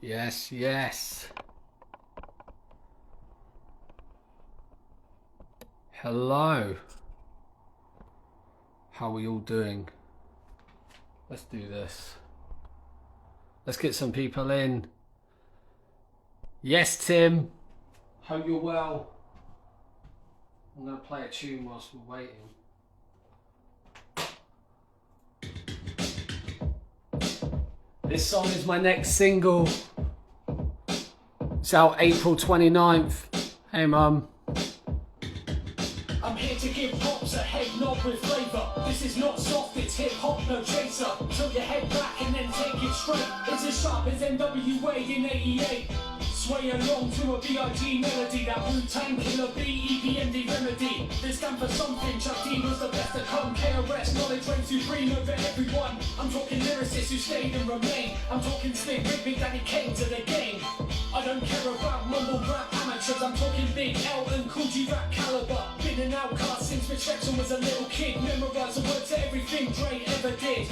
Yes, yes. Hello. How are we all doing? Let's do this. Let's get some people in. Yes, Tim. Hope you're well. I'm going to play a tune whilst we're waiting. This song is my next single. It's out April 29th. Hey, Mum. I'm here to give pops a head nod with flavour. This is not soft, it's hip hop, no chaser. Tilt your head back and then take it straight. It's as sharp as NWA in 88. Sway along to a B.I.G. melody. That Wu-Tang Killer B, EPMD remedy. This stand for something, Chuck D was the best to come. KRS, knowledge reigns supreme over everyone. I'm talking lyricists who stayed and remain. I'm talking Slick Rick, Big Daddy came to the game. I don't care about mumble rap amateurs. I'm talking Big L and Cool G rap caliber. Been an outcast since Mitch Jackson was a little kid. Memorise the words to everything Dre ever did.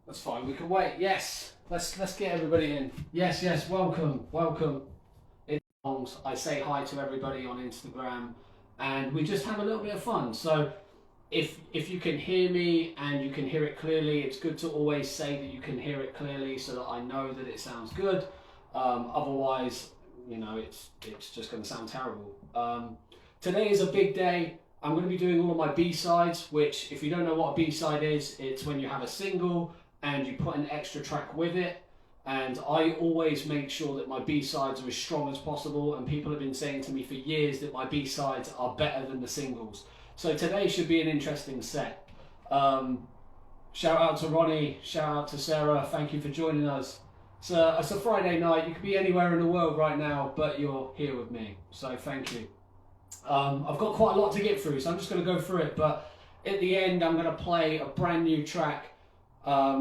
That's fine, we can wait. Yes. Let's get everybody in. Yes, welcome. It's songs. I say hi to everybody on Instagram and we just have a little bit of fun. So if you can hear me and you can hear it clearly, it's good to always say that you can hear it clearly so that I know that it sounds good. Otherwise, you know, it's just going to sound terrible. Today is a big day. I'm going to be doing all of my B-sides, which if you don't know what a B-side is, it's when you have a single and you put an extra track with it. And I always make sure that my B-sides are as strong as possible, and people have been saying to me for years that my B-sides are better than the singles. So today should be an interesting set. Shout out to Ronnie, shout out to Sarah, thank you for joining us. It's a Friday night, you could be anywhere in the world right now, but you're here with me, so thank you. I've got quite a lot to get through, so I'm just going to go through it, but at the end I'm going to play a brand new track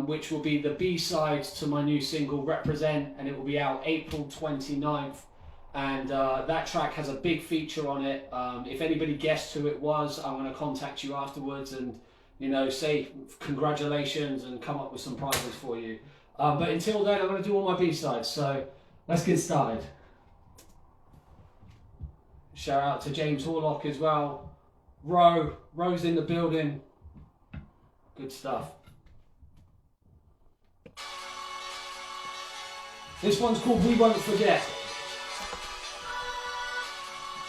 which will be the B-sides to my new single Represent, and it will be out April 29th, and that track has a big feature on it. If anybody guessed who it was, I'm going to contact you afterwards and, you know, say congratulations and come up with some prizes for you. But until then I'm going to do all my B-sides, so let's get started. Shout out to James Horlock as well. Ro's in the building. Good stuff. This one's called We Won't Forget.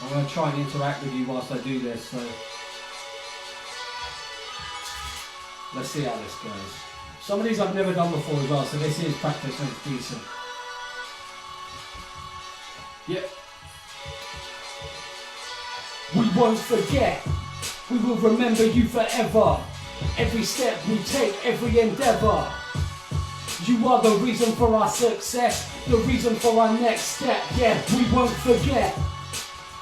I'm going to try and interact with you whilst I do this, so let's see how this goes. Some of these I've never done before as well, so this is practice and it's decent. Yep. We won't forget, we will remember you forever. Every step we take, every endeavour. You are the reason for our success, the reason for our next step. Yeah, we won't forget.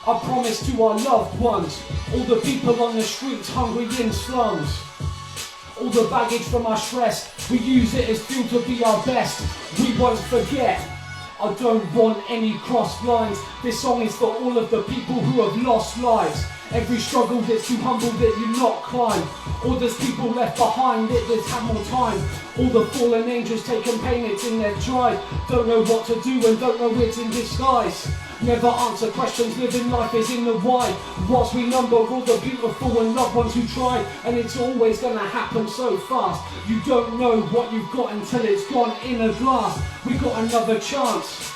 I promise to our loved ones, all the people on the streets, hungry in slums. All the baggage from our stress, we use it as fuel to be our best. We won't forget. I don't want any crossed lines. This song is for all of the people who have lost lives. Every struggle that's too humble that you not climb. All those people left behind that that's had more time. All the fallen angels taking pain, it's in their drive. Don't know what to do and don't know it's in disguise. Never answer questions, living life is in the why. Whilst we number all the beautiful and loved ones who tried. And it's always gonna happen so fast. You don't know what you've got until it's gone in a glass. We got another chance,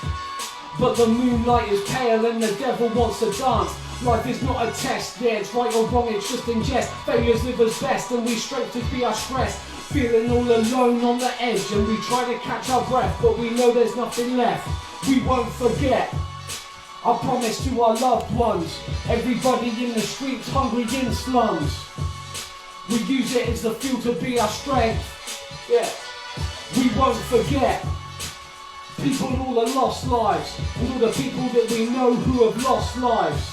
but the moonlight is pale and the devil wants to dance. Life is not a test, yeah, it's right or wrong, it's just in jest. Failures live us best and we strive to be our stress. Feeling all alone on the edge and we try to catch our breath, but we know there's nothing left. We won't forget. I promise to our loved ones, everybody in the streets, hungry in slums. We use it as the fuel to be our strength. Yeah, we won't forget. People all the lost lives, and all the people that we know who have lost lives.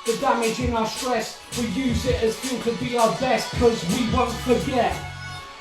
The damage in our stress, we use it as fuel to be our best, cause we won't forget.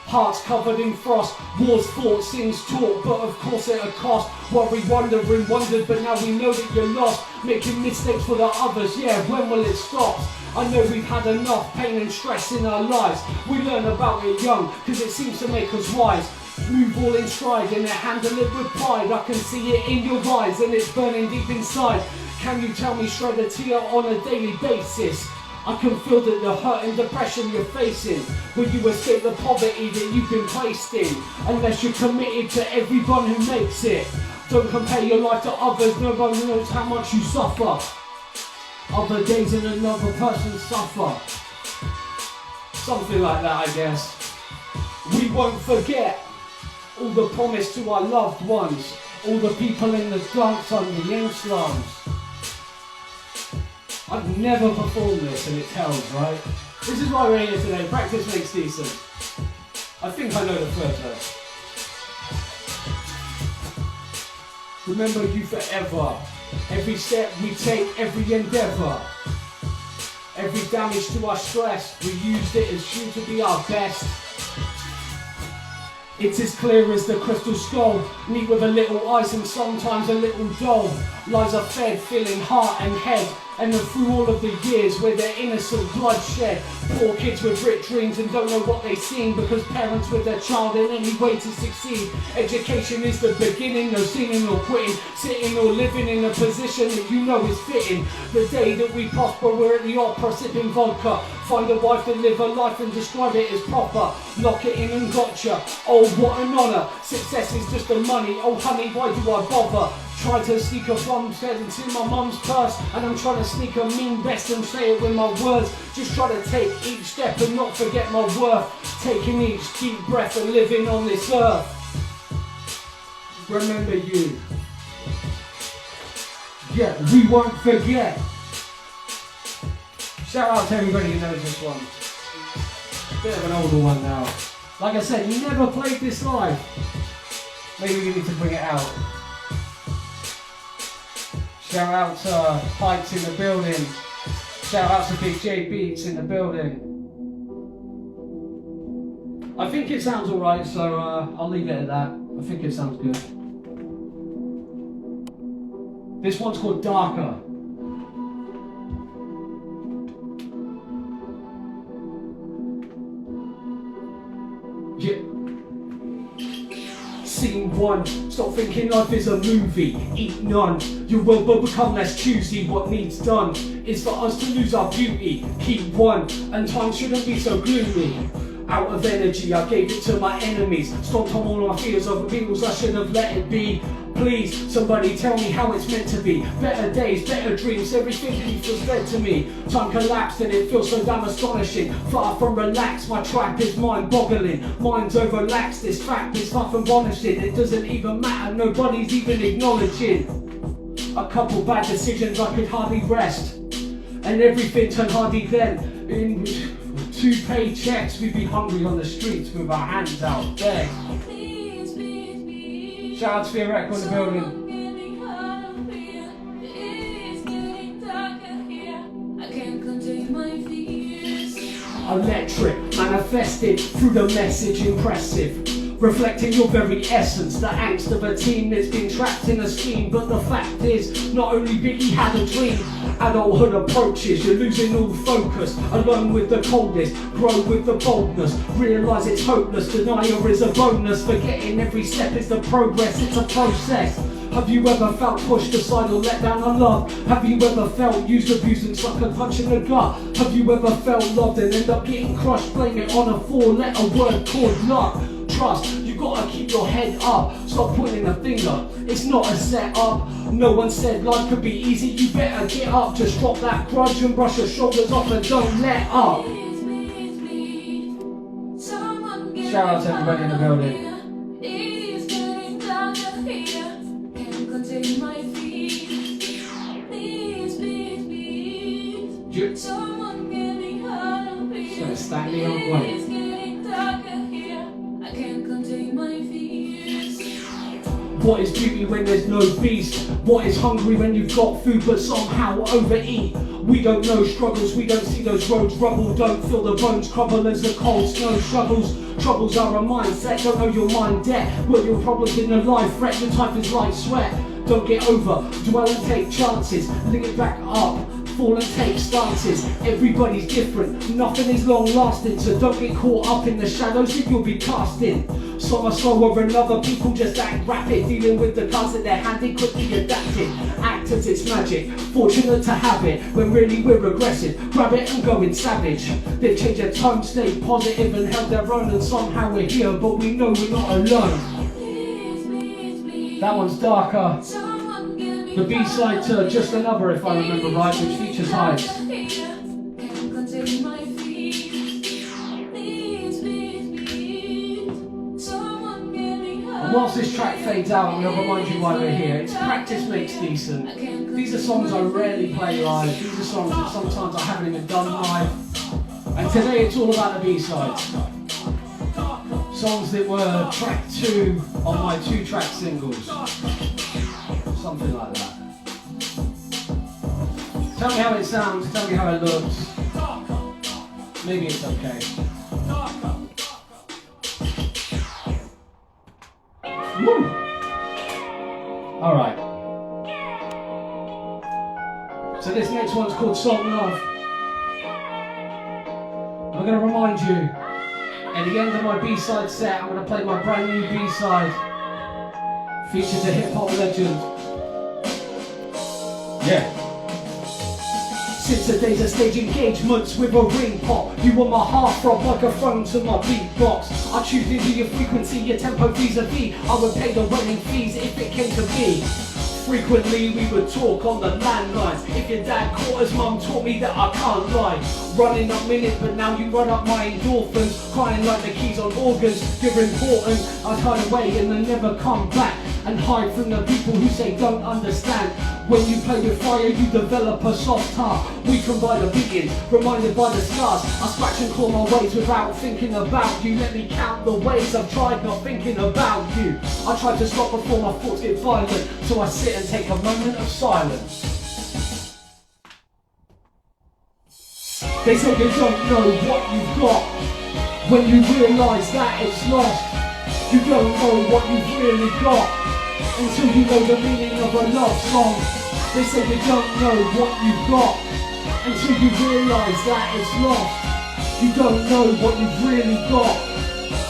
Hearts covered in frost, wars fought, sins taught, but of course at a cost. Worry, wondering, wondered, but now we know that you're lost. Making mistakes for the others, yeah, when will it stop? I know we've had enough pain and stress in our lives. We learn about it young, cause it seems to make us wise. Move all in stride and handle it with pride. I can see it in your eyes and it's burning deep inside. Can you tell me straight a tear on a daily basis? I can feel that the hurt and depression you're facing. Will you escape the poverty that you've been placed in? Unless you're committed to everyone who makes it. Don't compare your life to others, nobody knows how much you suffer. Other days and another person suffer. Something like that, I guess. We won't forget all the promise to our loved ones, all the people in the dumps under the end slums. I've never performed this and it tells, right? This is why we're here today. Practice makes decent. I think I know the first verse. Remember you forever. Every step we take, every endeavour. Every damage to our stress, we used it as due to be our best. It's as clear as the crystal skull, neat with a little ice and sometimes a little dull. Lies are fed, filling heart and head. And then through all of the years where their innocent blood shed. Poor kids with rich dreams and don't know what they've seen, because parents with their child in any way to succeed. Education is the beginning, no singing or quitting, sitting or living in a position that you know is fitting. The day that we prosper, we're at the opera sipping vodka. Find a wife that live a life and describe it as proper. Lock it in and gotcha. Oh, what an honour. Success is just the money. Oh honey, why do I bother? Try to sneak a bomb head into my mum's purse, and I'm trying to sneak a mean best and say it with my words. Just try to take each step and not forget my worth. Taking each deep breath and living on this earth. Remember you. Yeah, we won't forget. Shout out to everybody who knows this one. Bit of an older one now. Like I said, you never played this live. Maybe we need to bring it out. Shout out to Heights in the building. Shout out to Big J Beats in the building. I think it sounds alright, so I'll leave it at that. I think it sounds good. This one's called Darker. Yeah. Scene 1, stop thinking life is a movie, eat none. Your world will become less choosy, what needs done is for us to lose our beauty. Keep one, and time shouldn't be so gloomy. Out of energy, I gave it to my enemies. Stomped on all my fears of wheels, I should have let it be. Please, somebody tell me how it's meant to be. Better days, better dreams, everything was led to me. Time collapsed and it feels so damn astonishing. Far from relaxed, my trap is mind-boggling. Minds overlaxed, this fact is far from vanishing. It doesn't even matter, nobody's even acknowledging. A couple bad decisions, I could hardly rest. And everything turned hardy then. In 2 paychecks, we'd be hungry on the streets with our hands out there. Shout out to Theoretical in the building. Electric, manifested through the message, impressive. Reflecting your very essence, the angst of a team that's been trapped in a scheme. But the fact is, not only Biggie had a dream. Adulthood approaches, you're losing all focus. Alone with the coldness, grow with the boldness. Realise it's hopeless, denial is a bonus. Forgetting every step is the progress, it's a process. Have you ever felt pushed aside or let down on love? Have you ever felt used, abused and sucker punch in the gut? Have you ever felt loved and end up getting crushed? Blame it on a 4-letter word called luck. Trust, you gotta keep your head up. Stop pointing a finger, it's not a setup. No one said life could be easy, you better get up. Just drop that grudge and brush your shoulders off and don't let up. Shout out to everybody in the building. So standing on one. What is beauty when there's no beast? What is hungry when you've got food but somehow overeat? We don't know struggles, we don't see those roads rubble. Don't feel the bones crumble as the cold snow shovels. Troubles are a mindset, don't know your mind debt. What your problems in a life threat, your type is like sweat. Don't get over, dwell and take chances. Link it back up, fall and take stances. Everybody's different, nothing is long lasting, so don't get caught up in the shadows that you'll be casting. Some are slower than other people, just act rapid, dealing with the cards that they're handed, quickly adapted. Act as it's magic, fortunate to have it, when really we're aggressive, grab it and going savage. They've changed their tone, stayed positive and held their own, and somehow we're here, but we know we're not alone. That one's darker. The B-side to Just Another, if I remember right, which features Hives. And whilst this track fades out, I'm going to remind you why we're here. It's practice makes decent. These are songs I rarely play live. These are songs that sometimes I haven't even done live. And today it's all about the B-sides. Songs that were track 2 on my 2-track singles. Something like that. Tell me how it sounds, tell me how it looks. Maybe it's okay. Woo! Alright. So this next one's called Salt and Love. I'm going to remind you, at the end of my B-side set, I'm going to play my brand new B-side. Features a hip-hop legend. Yeah. Since the days of stage engagements with a ring pop, you were my heartthrob like a phone to my beatbox. I choose into your frequency, your tempo vis-a-vis. I would pay the running fees if it came to be. Frequently we would talk on the landlines. If your dad caught us, mum taught me that I can't lie. Running up minutes, but now you run up my endorphins. Crying like the keys on organs, you're important. I hide away and then never come back, and hide from the people who say don't understand. When you play with fire, you develop a soft heart. We combine a beating, reminded by the scars. I scratch and claw my ways without thinking about you. Let me count the ways I've tried not thinking about you. I tried to stop before my thoughts get violent, so I sit and take a moment of silence. They say you don't know what you've got. When you realise that it's lost, you don't know what you've really got until you know the meaning of a love song. They say you don't know what you've got until you realise that it's lost. You don't know what you've really got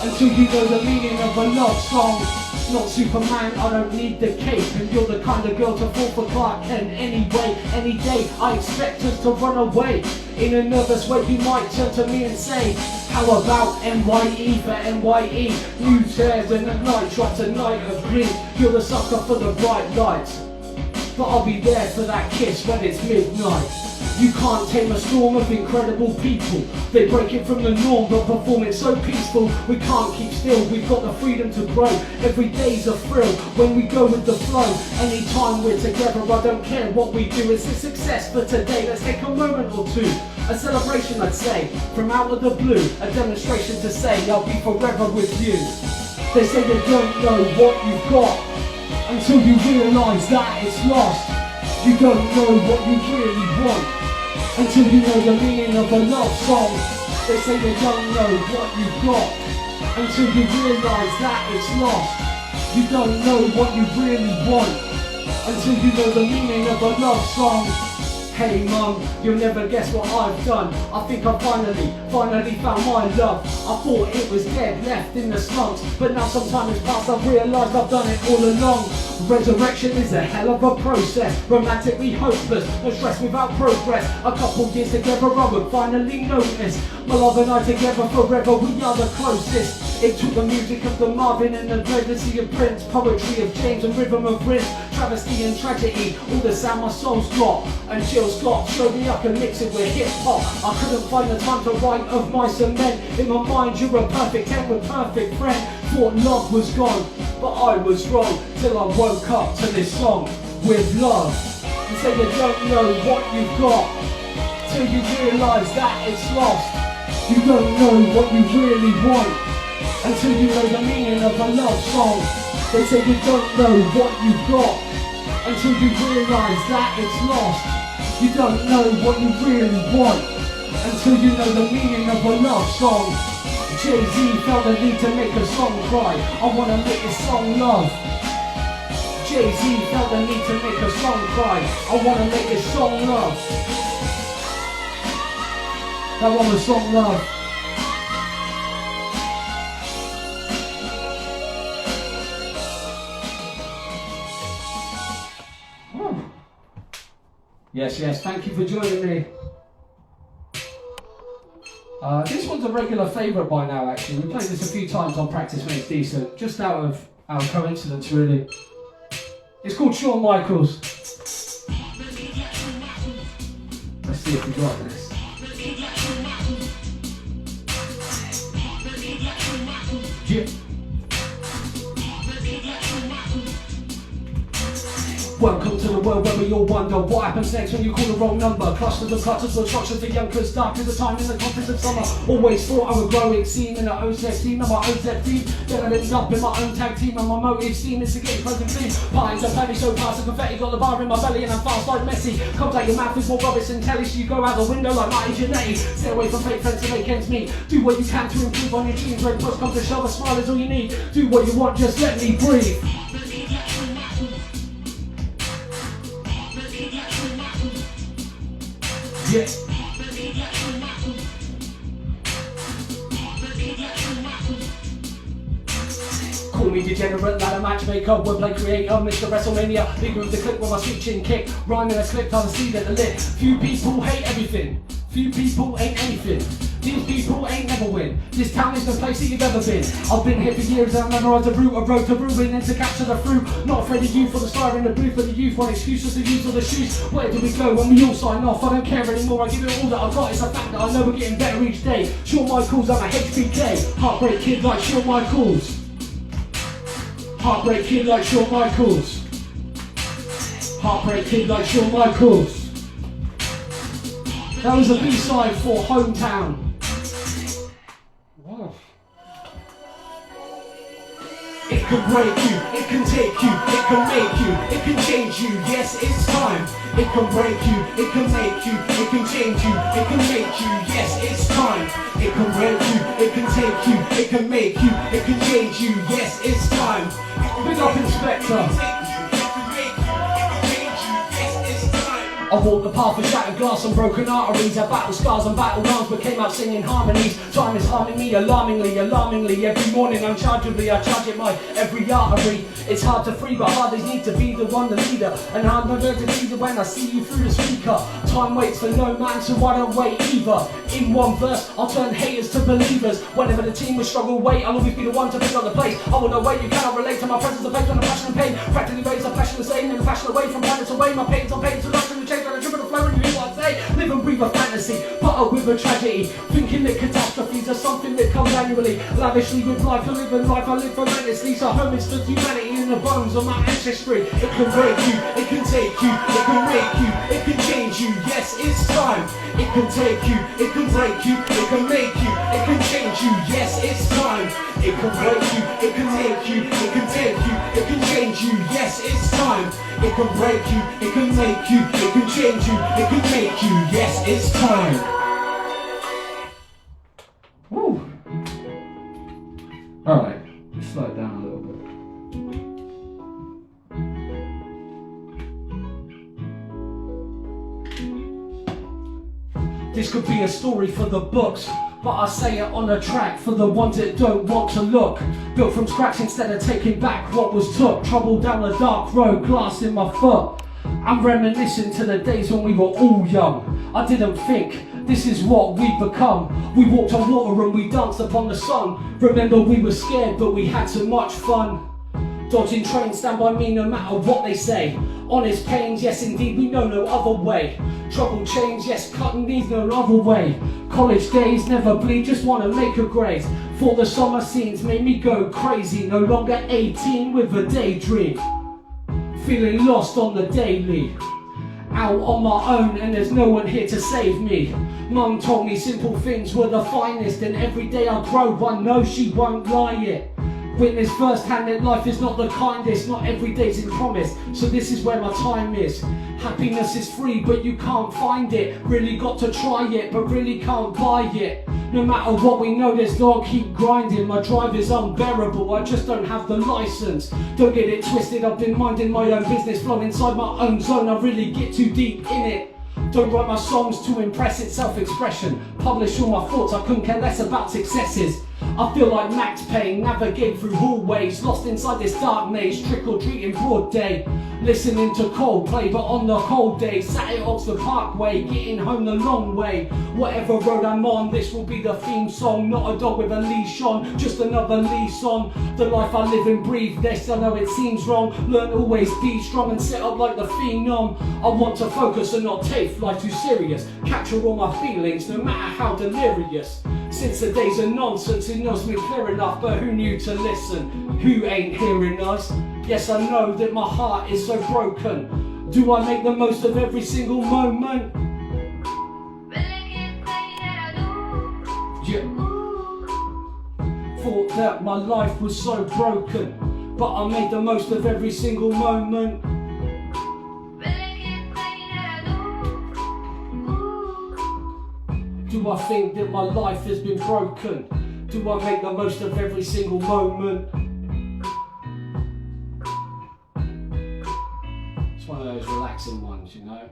until you know the meaning of a love song. Not Superman, I don't need the cape, and you're the kind of girl to fall for Clark Kent anyway. Any day I expect us to run away. In a nervous way you might turn to me and say, how about NYE for NYE? New chairs and a night drops, a night of green. You're the sucker for the bright lights, but I'll be there for that kiss when it's midnight. You can't tame a storm of incredible people. They break it from the norm but perform it so peaceful. We can't keep still, we've got the freedom to grow. Every day's a thrill when we go with the flow. Anytime we're together, I don't care what we do. It's a success for today, let's take a moment or two. A celebration I'd say, from out of the blue. A demonstration to say I'll be forever with you. They say you don't know what you've got until you realise that it's lost. You don't know what you really want until you know the meaning of a love song. They say you don't know what you've got until you realise that it's lost. You don't know what you really want until you know the meaning of a love song. Hey mum, you'll never guess what I've done. I think I finally found my love. I thought it was dead, left in the slumps, but now some time has passed, I've realised I've done it all along. Resurrection is a hell of a process, romantically hopeless, no stress without progress. A couple years together I would finally notice my love and I together forever, we are the closest. It took the music of the Marvin and the legacy of Prince, poetry of James and rhythm of Riz, travesty and tragedy, all the sound my soul's got. And Jill Scott showed me I can mix it with hip hop. I couldn't find the time to write of my cement. In my mind you're a perfect 10 with perfect friend. Thought love was gone, but I was wrong, till I woke up to this song with love. You say you don't know what you've got till you realise that it's lost. You don't know what you really want until you know the meaning of a love song. They say you don't know what you've got until you realise that it's lost. You don't know what you really want until you know the meaning of a love song. Jay-Z felt the need to make a song cry. I wanna make this song love. Jay-Z felt the need to make a song cry. I wanna make this song love. That one was song love. Yes, yes, thank you for joining me. This one's a regular favourite by now, actually. We played this a few times on Practice Makes Decent, just out of coincidence, really. It's called Shawn Micheals. Let's see if we got this. Yeah. Welcome to the world where we all wonder what happens next when you call the wrong number. Clusters and clusters of structures for youngsters, dark as the time in the conference of summer. Always thought I would grow, it seemed in the OZ team, and my OZ team. Then I ended up in my own tag team, and my motive seemed is to get close and clean. Pies and penny so fast, the confetti got the bar in my belly, and I'm fast like Messi. Comes out your mouth is more rubbish than telly, so you go out the window like Marty Jannetty. Stay away from fake friends to make ends meet. Do what you can to improve on your dreams. When push comes to shove, a smile is all you need. Do what you want, just let me breathe. Yeah. Call me degenerate, ladder matchmaker, wordplay creator, Mr. WrestleMania, bigger of the clip with my switching kick, rhyming a clip, time to see that the lit. Few people hate everything, few people ain't anything. These people ain't never win. This town is the place that you've ever been. I've been here for years and I've memorised a route, a road to ruin and to capture the fruit. Not afraid of you for the star in the booth, but the youth want excuses to use all the shoes. Where do we go when we all sign off? I don't care anymore, I give it all that I've got. It's a fact that I know we're getting better each day. Shawn Micheals, I'm a HBK. Heartbreak kid like Shawn Micheals. Heartbreak kid like Shawn Micheals. Heartbreak kid like Shawn Micheals. That was a B-side for Hometown. Wow. It can break you, it can take you, it can make you, it can change you, yes it's time. It can break you, it can make you, it can change you, it can make you, yes it's time. It can break you, it can take you, it can make you, it can change you, yes it's time. Big up Inspector. I walked the path of shattered glass and broken arteries. I battled scars and battled arms but came out singing harmonies. Time is harming me alarmingly. Every morning unchargeably I charge it my every artery. It's hard to free but hard as need to be the one, the leader. And I'm never to leader when I see you through the speaker. Time waits for no man so I don't wait either. In one verse I'll turn haters to believers. Whenever the team will struggle wait, I'll always be the one to pick up the place. I will know wait, you cannot relate to my presence of faith on the passion and pain. Practically raise a passion the same and fashion away from planets away. My pains on pain to life and the change. And a drip of the flow and you hear what I say. Live and breathe a fantasy, butter with a tragedy. Thinking that catastrophes are something that comes annually. Lavishly with life, I live and life, I live relentlessly. So home is for humanity in the bones of my ancestry. It can break you, it can take you, it can make you, it can change you, yes it's time. It can take you, it can break you, it can make you, it can change you, yes it's time. It can break you, it can make you, it can take you, it can change you, yes it's time. It can break you, it can make you, it can change you, it can make you, yes it's time. Woo. Alright, just slow it down a little bit. This could be a story for the books, but I say it on a track for the ones that don't want to look. Built from scratch instead of taking back what was took. Trouble down the dark road, glass in my foot. I'm reminiscing to the days when we were all young. I didn't think this is what we've become. We walked on water and we danced upon the sun. Remember we were scared but we had so much fun. Dodging trains, stand by me no matter what they say. Honest pains, yes indeed, we know no other way. Trouble change, yes, cutting these no other way. College days never bleed, just wanna make a grade. For the summer scenes made me go crazy. No longer 18 with a daydream. Feeling lost on the daily. Out on my own and there's no one here to save me. Mum told me simple things were the finest, and every day I grow I know she won't lie it. Witness firsthand that life is not the kindest, not every day's in promise, so this is where my time is. Happiness is free but you can't find it, really got to try it but really can't buy it. No matter what we know, there's gotta keep grinding. My drive is unbearable, I just don't have the license. Don't get it twisted, I've been minding my own business. Flow inside my own zone, I really get too deep in it. Don't write my songs to impress, it's self-expression. Publish all my thoughts, I couldn't care less about successes. I feel like Max Payne, navigate through hallways, lost inside this dark maze, trick or treat in broad day. Listening to Coldplay, but on the cold day, sat at Oxford Parkway, getting home the long way. Whatever road I'm on, this will be the theme song. Not a dog with a leash on, just another lease on the life I live and breathe. This I know it seems wrong, learn always be strong and set up like the phenom. I want to focus and not take life too serious, capture all my feelings no matter how delirious. Since the days of nonsense, it knows me clear enough, but who knew to listen? Who ain't hearing us? Yes, I know that my heart is so broken. Do I make the most of every single moment? Yeah. Thought that my life was so broken, but I made the most of every single moment. Do I think that my life has been broken? Do I make the most of every single moment? It's one of those relaxing ones, you know?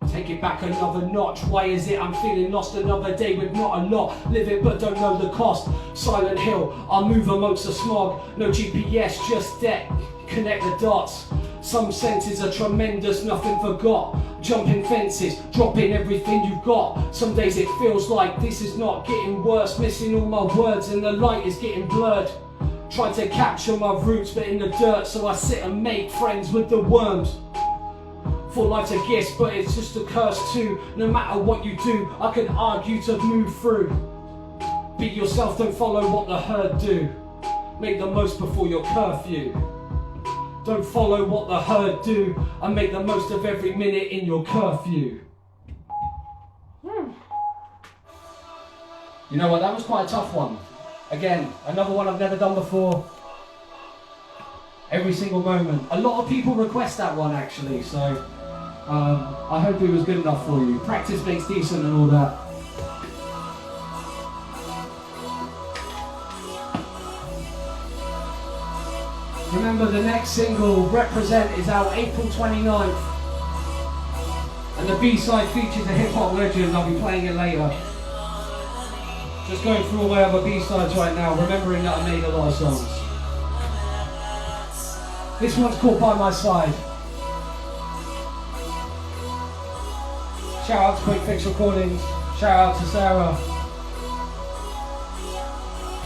Take it back another notch. Why is it I'm feeling lost? Another day with not a lot. Live it but don't know the cost. Silent hill, I move amongst the smog. No GPS, just deck. Connect the dots. Some senses are tremendous, nothing forgot. Jumping fences, dropping everything you've got. Some days it feels like this is not getting worse. Missing all my words and the light is getting blurred. Try to capture my roots but in the dirt, so I sit and make friends with the worms. For life's a gift, but it's just a curse too. No matter what you do, I can argue to move through. Be yourself, don't follow what the herd do. Make the most before your curfew. Don't follow what the herd do, and make the most of every minute in your curfew. You know what, that was quite a tough one. Again, another one I've never done before. Every single moment. A lot of people request that one actually, so I hope it was good enough for you. Practice makes decent and all that. Remember, the next single, Represent, is out April 29th. And the B-side features a hip-hop legend. I'll be playing it later. Just going through all my other B-sides right now, remembering that I made a lot of songs. This one's called By My Side. Shout out to Quick Fix Recordings. Shout out to Sarah.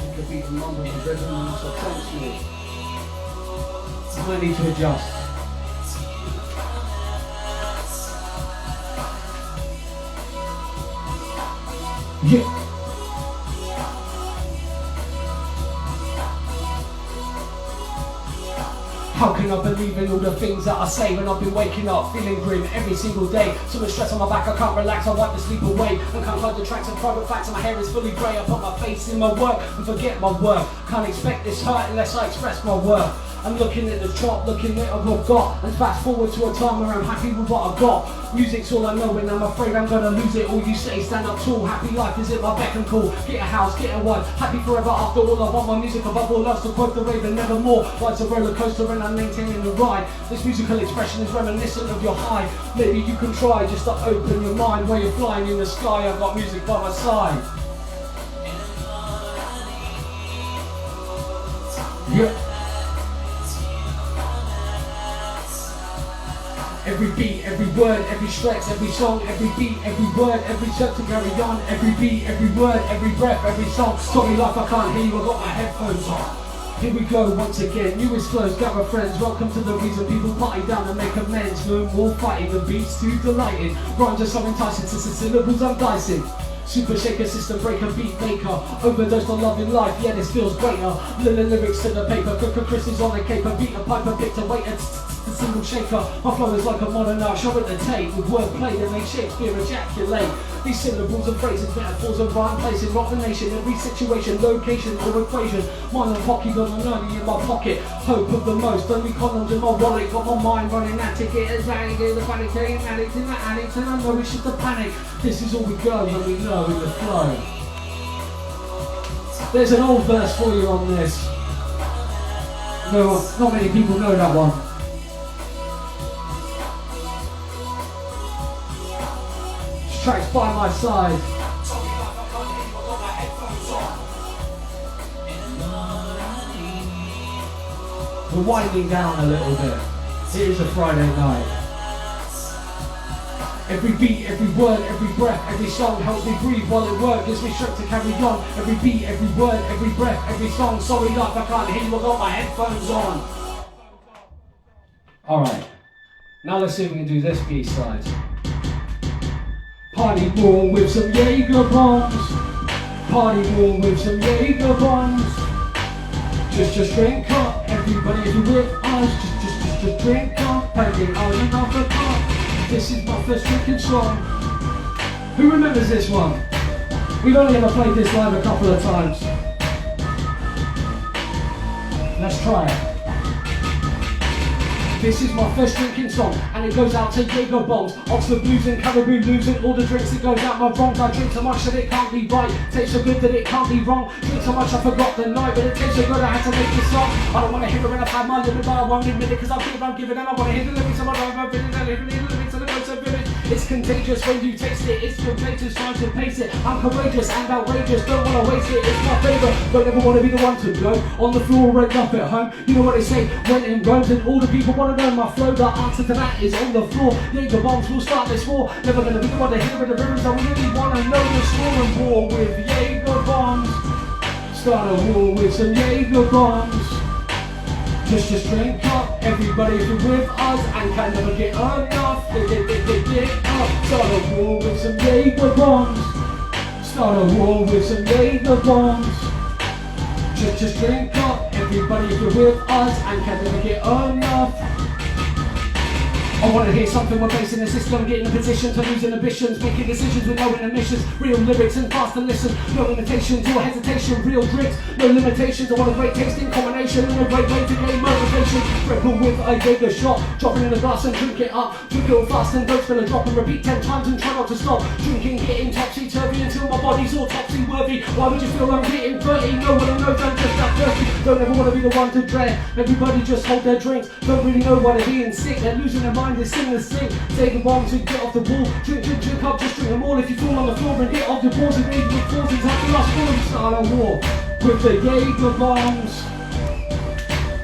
You could be the number of resonance or consonant. I might need to adjust. Yeah. How can I believe in all the things that I say when I've been waking up feeling grim every single day? So much stress on my back, I can't relax, I wipe the sleep away. I can't hide the tracks and private facts, and my hair is fully grey. I put my face in my work and forget my work. Can't expect this hurt unless I express my worth. I'm looking at the top, looking at what I've got, and fast forward to a time where I'm happy with what I've got. Music's all I know and I'm afraid I'm gonna lose it. All you say, stand up tall, happy life is at my beck and call. Get a house, get a wife, happy forever after all. I want my music above all else, to quote the Raven, nevermore. Life's a roller coaster and I'm maintaining the ride. This musical expression is reminiscent of your high. Maybe you can try just to open your mind. While you're flying in the sky, I've got music by my side. Yeah. Every beat, every word, every stretch, every song, every beat, every word, every step to carry on. Every beat, every word, every breath, every song. Sorry life, I can't hear you, I got my headphones on. Here we go once again, newest flows, gather friends. Welcome to the reason people party down and make amends. No more fighting, the beats too delighting. Rhymes are so enticing, since the syllables I'm dicing. Super shaker, system breaker, beat maker. Overdosed on love in life, yeah this feels greater. Lyrics to the paper, Cooker Chris is on the caper. Beat a piper, picked a waiter. single shaker. My flow is like a modern art show at the tape with wordplay that makes Shakespeare ejaculate. These syllables and phrases, metaphors and rhyme placing rock the nation. Every situation, location or equation. Mine and Pocky got an only in my pocket. Hope of the most, only condoms in my wallet. Got my mind running at it, it's panic, the panic, addict in the addict, and I know it's just a panic. This is all we go when we know in the flow. There's an old verse for you on this. No, not many people know that one. This track's By My Side. We're winding down a little bit. It is a Friday night. Every beat, every word, every breath, every song helps me breathe while it works, gives me strength to carry on. Every beat, every word, every breath, every song. Sorry, love, I can't hear you, I've got my headphones on. Alright, now let's see if we can do this B-side. Party more with some Jagerbombs. Party more with some Jagerbombs. Just drink up, everybody who with us. Just drink up, paying all enough for cup. This is my first drinking song. Who remembers this one? We've only ever played this live a couple of times. Let's try it. This is my first drinking song, and it goes out to Jagerbombs, Oxford Blues and Caribou Blues, and all the drinks that goes out my wrongs. I drink so much that it can't be right, tastes so good that it can't be wrong. Drink so much I forgot the night, but it tastes so good I had to make this song. I don't want to hear it when I've had my limit, but I won't admit it, cause I feel I'm giving, and I want to hear the lyrics of my life. I've been in the lyrics and the notes so vivid. It's contagious when you taste it, it's contagious trying to pace it. I'm courageous and outrageous, don't want to waste it, it's my favourite. Don't ever want to be the one to go on the floor right up at home. You know what they say, when in Rome, and all the people want to know my flow. The answer to that is on the floor. Jagerbombs will start this war. Never gonna be the one to hit with the rhythms. I really wanna know the score and war with Jagerbombs. Start a war with some Jagerbombs. Just drink up, everybody if you're with us and can never get enough. Get up. Start a war with some Jagerbombs. Start a war with some Jagerbombs. Just drink up, everybody if you're with us and can never get enough. I want to hear something we're facing a system, getting in position to lose inhibitions, making decisions with no inhibitions, real lyrics and fast to listen, no limitations or hesitation, real drinks, no limitations. I want a great tasting combination and a great way to gain motivation. Rebel with a Jager shot, dropping in a glass and drink it up, drink it all fast and don't spill a drop and repeat 10 times and try not to stop. Drinking, getting topsy-turvy until my body's all topsy-worthy. Why would you feel I'm getting dirty? No one knows I'm just that thirsty. Don't ever want to be the one to dread. Everybody just hold their drinks, don't really know why they're being sick, they're losing their mind. They sing the sing, Jagerbombs and get off the wall. Drink up, just drink them all. If you fall on the floor and get off your balls and read with forces, have the last fall and start a war with the Jagerbombs.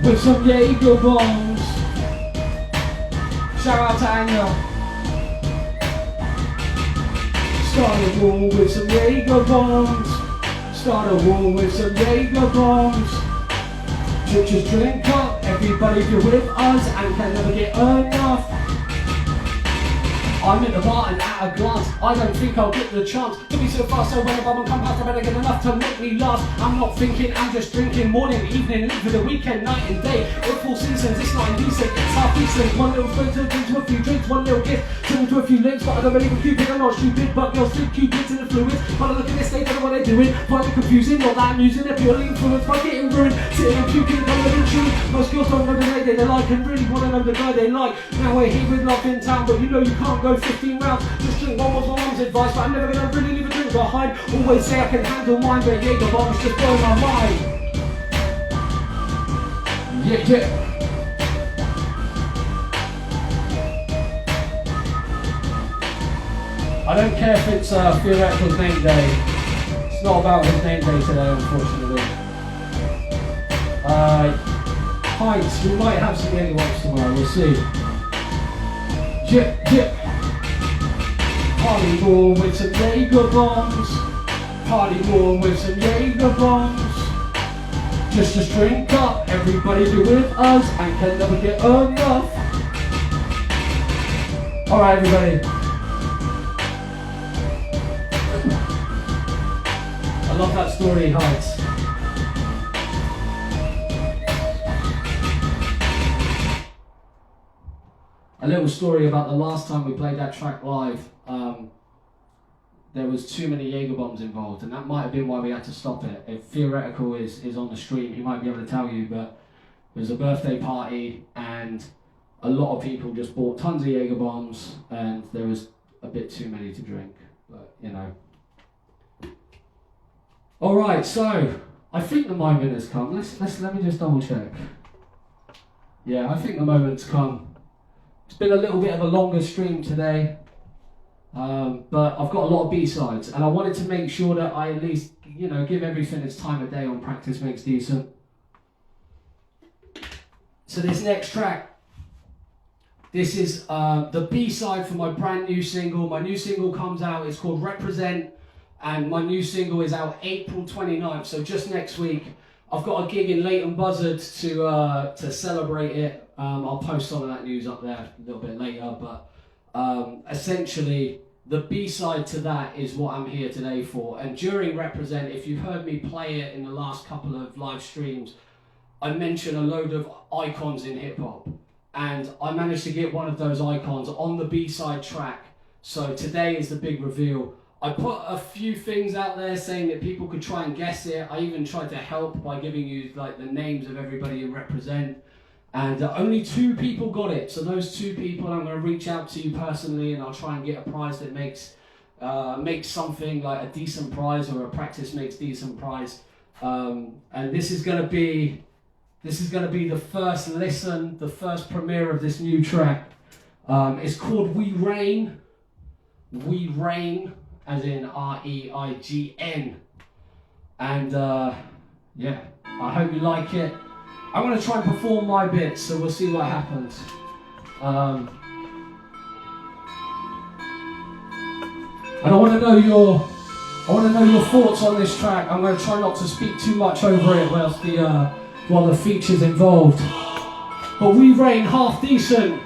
With some Jagerbombs. Shout out to Anya. Start a war with some Jagerbombs. Start a war with some Jagerbombs. Just drink up, everybody if you're with us and can never get enough. I'm in the bar and at a glance, I don't think I'll get the chance to be so fast, so when a bum come past I better get enough to make me last. I'm not thinking, I'm just drinking morning, evening, leave for the weekend, night and day. It's full seasons, it's not indecent, it's half decent. One little spoon to drink to a few drinks, one little gift, turn to a few links, but I don't believe in Cupid, I'm not stupid, but girls think Cupid's in the fluids. But I look at this, they don't know what they're doing, find it confusing, not that amusing, they're purely influenced by getting ruined. Sitting and puking, don't live in tune. Most girls don't know the lady they like and really want to know the guy they like. Now we're here with love in town, but you know you can't go 15 rounds. Just drink one was my mum's advice, but I'm never gonna really leave a drink behind. Always say I can handle mine, but Jagerbombs just blow my mind. Yeah. I don't care if it's Theoretical's name day. It's not about his name day today, unfortunately. Pints, we might have some Jagerbombs tomorrow, we'll see. Yeah. Party more with some Jagerbombs. Party more with some Jagerbombs. Just drink up, everybody do with us and can never get enough. Alright everybody. I love that story, Heights. a little story about the last time we played that track live. There was too many Jagerbombs involved, and that might have been why we had to stop it. If Theoretical is on the stream, he might be able to tell you, but it was a birthday party, and a lot of people just bought tons of Jagerbombs, and there was a bit too many to drink, but you know. All right, so I think the moment has come. Let me just double check. Yeah, I think the moment's come. It's been a little bit of a longer stream today. But I've got a lot of B-sides, and I wanted to make sure that I at least, you know, give everything its time of day on Practice Makes Decent. So this next track, this is the B-side for my brand new single. My new single comes out, it's called Represent, and my new single is out April 29th, so just next week. I've got a gig in Leighton Buzzard to celebrate it. I'll post some of that news up there a little bit later, but essentially, the B-side to that is what I'm here today for. And during Represent, if you've heard me play it in the last couple of live streams, I mention a load of icons in hip-hop. And I managed to get one of those icons on the B-side track. So today is the big reveal. I put a few things out there saying that people could try and guess it. I even tried to help by giving you like the names of everybody in Represent. And only 2 people got it. So those 2 people, I'm going to reach out to you personally, and I'll try and get a prize that makes something like a decent prize, or a Practice Makes Decent prize. And this is going to be the first listen, the first premiere of this new track. It's called We Reign. We Reign, as in R-E-I-G-N. And yeah, I hope you like it. I'm going to try and perform my bit, so we'll see what happens. And I want to know your thoughts on this track. I'm going to try not to speak too much over it while the feature's involved. But We Reign Half Decent,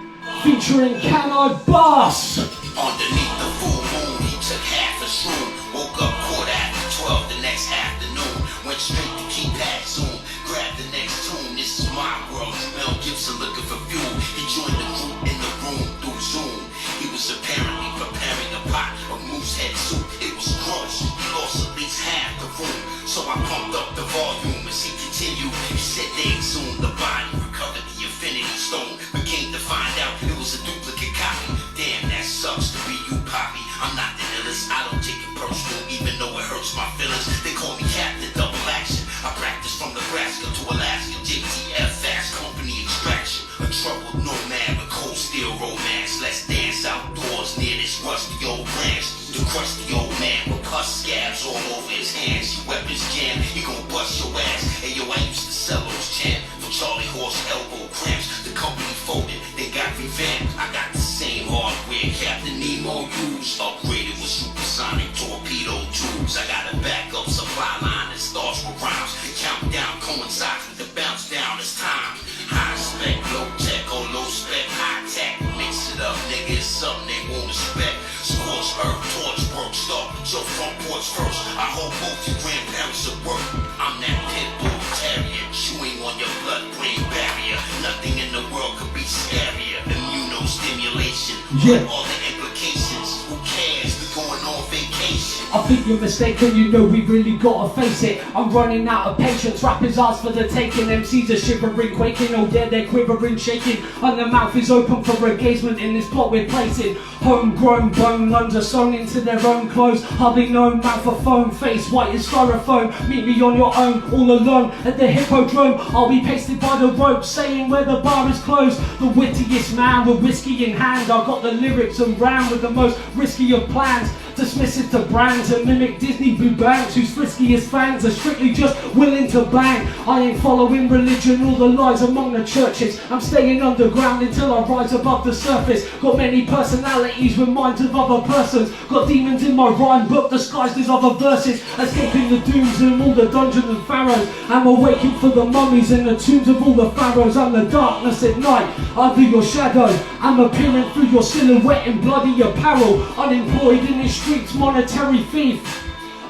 featuring Can I Bust? Underneath the full moon, he took half a shroom. Woke up quarter after 12 the next afternoon. Went straight to keep that zoom. Grabbed the next tune. This is my world. Mel Gibson looking for fuel. He joined the group in the room through Zoom. He was apparently preparing a pot of moose head soup. It was gross. He lost at least half the room. So I pumped up the volume as he continued. He said they exhumed the body, recovered the infinity stone, but came to find out it was a duplicate copy. Damn, that sucks to be you, Poppy. I'm not the illest, I don't take it personal, even though it hurts my feelings. They call me Captain Double Action. I practice from Nebraska to Alaska, JTF, fast company extraction. A troubled nomad with cold steel romance. Let's dance outdoors near this rusty old ranch. The crusty old man with pus scabs all over his hands. Your weapons jam, he gon' bust your ass. Hey yo, I used to sell those jam for Charlie Horse elbow cramps. The company folded, they got revamped. I got the same hardware Captain Nemo used, upgraded with supersonic torpedo tubes. I got a backup supply line that starts with rhymes. The countdown coincides with the bounce down. It's time. High spec, low tech, or low spec, high tech. Mix it up, nigga, it's something they won't expect. Scorched earth, torch work, start with your front porch first. I hope both your grandparents at work. I'm that pit bull terrier, chewing on your blood-brain barrier. Nothing in the world could be scarier. Immunostimulation, all the implications. Who cares? We're going on vacation. I think you're mistaken, you know we really gotta face it. I'm running out of patience, rappers ask for the taking. MCs are shivering, quaking, oh yeah, they're quivering, shaking. And the mouth is open for engagement in this plot we're placing. Homegrown bone lungs are sewn into their own clothes. Hardly known, mouth of foam, face white as styrofoam. Meet me on your own, all alone at the hippodrome. I'll be pasted by the rope, saying where the bar is closed. The wittiest man with whiskey in hand. I've got the lyrics and ran with the most risky of plans. Dismissive to brands and mimic Disney Boo Banks, whose friskiest fans are strictly just willing to bang. I ain't following religion or the lies among the churches. I'm staying underground until I rise above the surface. Got many personalities with minds of other persons. Got demons in my rhyme book disguised as other verses. Escaping the dooms and all the dungeons and pharaohs. I'm awaking for the mummies in the tombs of all the pharaohs. I'm the darkness at night, under your shadow. I'm appearing through your silhouette in bloody apparel. Unemployed in this streets, monetary thief.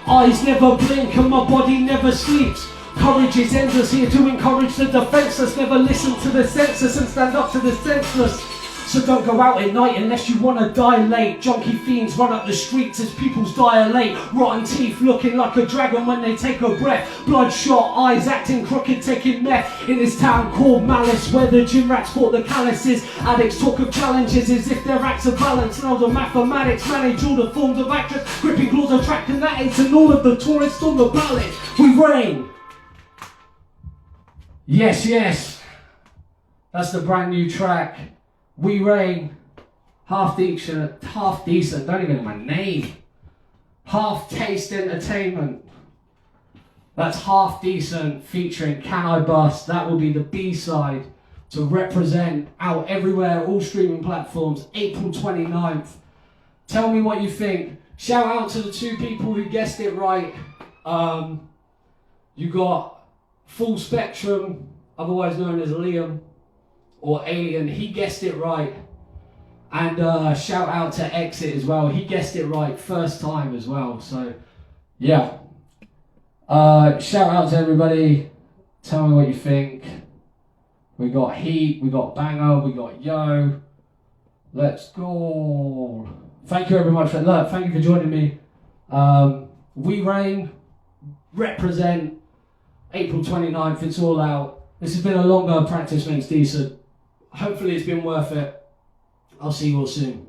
Eyes never blink and my body never sleeps. Courage is endless, here to encourage the defenseless. Never listen to the senseless and stand up to the senseless. So don't go out at night unless you wanna die late. Junkie fiends run up the streets as people's dilate. Rotten teeth looking like a dragon when they take a breath. Bloodshot eyes acting crooked, taking meth. In this town called Malice, where the gym rats fought the calluses. Addicts talk of challenges as if their acts are balanced. Now the mathematics manage all the forms of actress. Gripping claws attract fanatics and all of the tourists on the ballot. We reign. Yes, yes. That's the brand new track. We reign. Half decent, don't even know my name. Half Taste Entertainment. That's Half Decent featuring Can I Bust. That will be the B-side to represent out everywhere, all streaming platforms, April 29th. Tell me what you think. Shout out to the two people who guessed it right. You got Full Spectrum, otherwise known as Liam, or Alien, he guessed it right. And shout out to Exit as well, he guessed it right first time as well. So yeah, shout out to everybody. Tell me what you think. We got Heat, we got Banger, we got Yo. Let's go. Thank you very much for that. Thank you for joining me. We reign, represent April 29th, it's all out. This has been a longer Practice Makes Decent. Hopefully it's been worth it. I'll see you all soon.